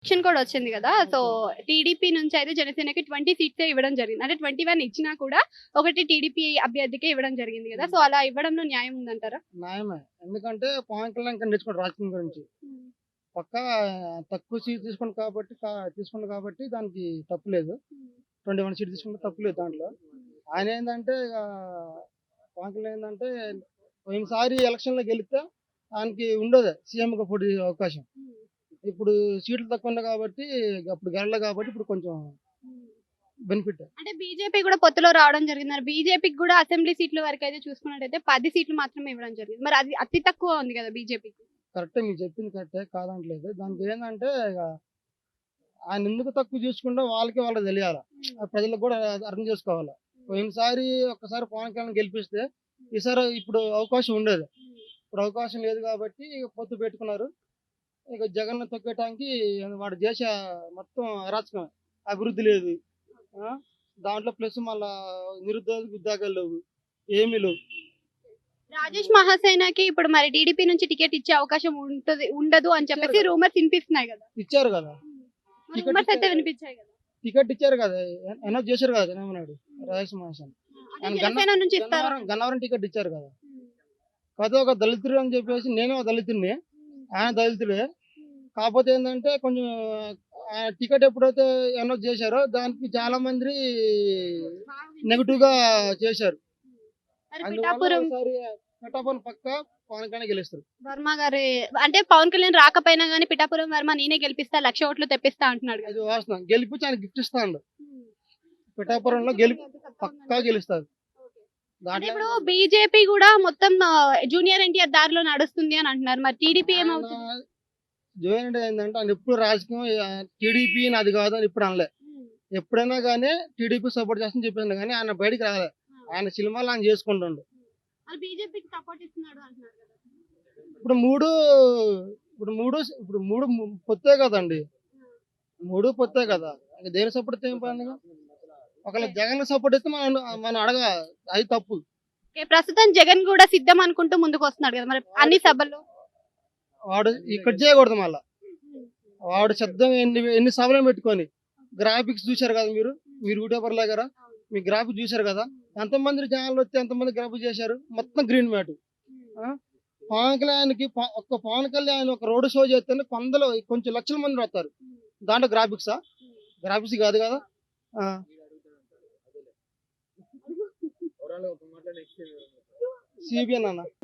Election కూడా వచ్చింది కదా! సో, టీడీపీ నుంచి అయితే జనసేనకి 20 సీట్సే ఇవ్వడం జరిగింది. అంటే 21 ఇచ్చినా కూడా ఒకటి టీడీపీ అభ్యర్థికే ఇవ్వడం జరిగింది కదా! సో, అలా ఇవ్వడంలో న్యాయం ఉందంటారా? న్యాయమే. ఎందుకంటే పవన్ కళ్యాణ్ ఇంకా నేర్చుకోండి రాజకీయం గురించి. హ్మ్. పక్కా తక్కువ సీట్ తీసుకుండు కాబట్టి దానికి తప్పు లేదు. 21 సీట్ తీసుకుంటే తప్పు లేదు దాంట్లో. ఆయనేందంటే పవన్ కళ్యాణ్ ఏందంటే పోయినసారి ఎలక్షన్‌లో గెలిస్తే ఆయనకి ఉండేది సీఎంగా పోటీ చేసే అవకాశం. ఇప్పుడు సీట్లు తక్కువున్నాయి కాబట్టి అప్పుడు గెలవలే కాబట్టి ఇప్పుడు కొంచెం బెనిఫిట్. అంటే బీజేపీ కూడా పొత్తులో రావడం జరిగింది. మరి బీజేపీకి కూడా అసెంబ్లీ సీట్ల వరకైతే చూసుకున్నట్టయితే 10 సీట్లు మాత్రమే ఇవ్వడం జరిగింది. మరి అది అతి తక్కువ ఉంది కదా బీజేపీకి. కరెక్టే మీరు చెప్పింది కరెక్టే కాదనట్లేదు. దానికి ఏందంటే ఆయన ఎందుకు తక్కువ చూసుకుంటే వాళ్ళకి తెలియాల. ప్రజలకు కూడా అర్థం చేసుకోవాలి. పోయినసారి ఒక్కసారి పవన్ కళ్యాణ్ గెలిపిస్తే ఈసారి ఇప్పుడు అవకాశం ఉండేది. ఇప్పుడు అవకాశం లేదు కాబట్టి పొత్తు పెట్టుకున్నారు. ఇక జగన్‌ని తొక్కేయటానికి వాడు చేసే మొత్తం అరాచకమే. అభివృద్ధి లేదు. ఆ! దాంట్లో ప్లస్ మళ్ళా నిరుద్యోగ ఉద్యోగాలు లేవు. ఏమీ లేవు. రాజేష్ మహాసేనకి ఇప్పుడు మరి టీడీపీ నుంచి టికెట్ ఇచ్చే అవకాశం ఉండదు అని చెప్పేసి రూమర్స్ వినిపిస్తున్నాయి కదా! ఇచ్చారు కదా! టికెట్ రూమర్స్ అయితే ఇచ్చారు. వినిపించాయి కదా! టికెట్ ఇచ్చారు కదా! అనౌన్స్ చేశారు కదా! చంద్రబాబు నాయుడు. రాజేష్ మహాసేన. అంటే జనసేన నుంచి ఇస్తారు. గన్నవరం టికెట్ ఇచ్చారు కదా! కాకపోతే ఒక దళితుడు అని చెప్పేసి నేను ఒక దళితుడిని. ఆయన దళితుడే. కాకపోతే ఏందంటే కొంచెం టికెట్ ఎప్పుడైతే అనౌన్స్ చేశారో దానికి చాలా మంది నెగెటివ్‌గా చేశారు. మరి అందువల్ల పిఠాపురం ఈసారి పిఠాపురం పక్కా పవన్ కళ్యాణ్ గెలుస్తారు. వర్మ గారి అంటే పవన్ కళ్యాణ్ రాకపోయినా గానీ పిఠాపురం వర్మ నేనే గెలిపిస్తా 1,00,000 ఓట్లు తెప్పిస్తా అంటున్నాడు కదా! అది వాస్తవం. గెలిపించి ఆయన గిఫ్ట్ ఇస్తాండు. పిఠాపురంలో పక్కా గెలుస్తారు. అంటే దాంట్లో ఇప్పుడు బీజేపీ కూడా మొత్తం జూనియర్ ఎన్టీఆర్ దారిలో నడుస్తుంది అని అంటున్నారు. మరి టీడీపీ ఏమవుతుంది? ఆయన జోయిన్ ఏంటంటే ఆయన ఎప్పుడు రాజకీయం టీడీపీ నాది కాదు అని ఇప్పుడు అనలే. ఎప్పుడైనా కానీ టీడీపీ సపోర్ట్ చేస్తానని చెప్పిండు కానీ ఆయన బయటికి రాలే. ఆయన సినిమాలు ఆయన చేసుకుంటుండు. మరి బీజేపీకి సపోర్ట్ ఇస్తున్నాడు అంటున్నారు కదా! ఇప్పుడు మూడు ఇప్పుడు మూడు పొత్తే కదండి. మూడు పొత్తే కదా. ఇంక దేని సపోర్ట్ ఏం పని? ఒకవేళ జగన్ సపోర్ట్ ఇస్తే మనం అది తప్పు. ఓకే, ప్రస్తుతం జగన్ కూడా సిద్ధం అనుకుంటూ ముందుకు వస్తున్నాడు కదా! మరి అన్ని సభల్లో వాడు ఇక్కడ చేయకూడదు మళ్ళా. వాడు శబ్దం ఎన్ని సభలు పెట్టుకొని గ్రాఫిక్స్ చూశారు కదా మీరు యూట్యూబర్లే కదా, మీ గ్రాఫిక్స్ చూశారు కదా, ఎంతమంది జనాలు వచ్చి ఎంతమంది గ్రాఫిక్స్ చేశారు, మొత్తం గ్రీన్ మ్యాట్. పవన్ కళ్యాణ్కి ఒక్క పవన్ కళ్యాణ్ ఒక రోడ్ షో చేస్తేనే కొంచెం లక్షల మంది వస్తారు. దాంట్లో గ్రాఫిక్స్ కాదు కదా. సిబిఎన్ అన్న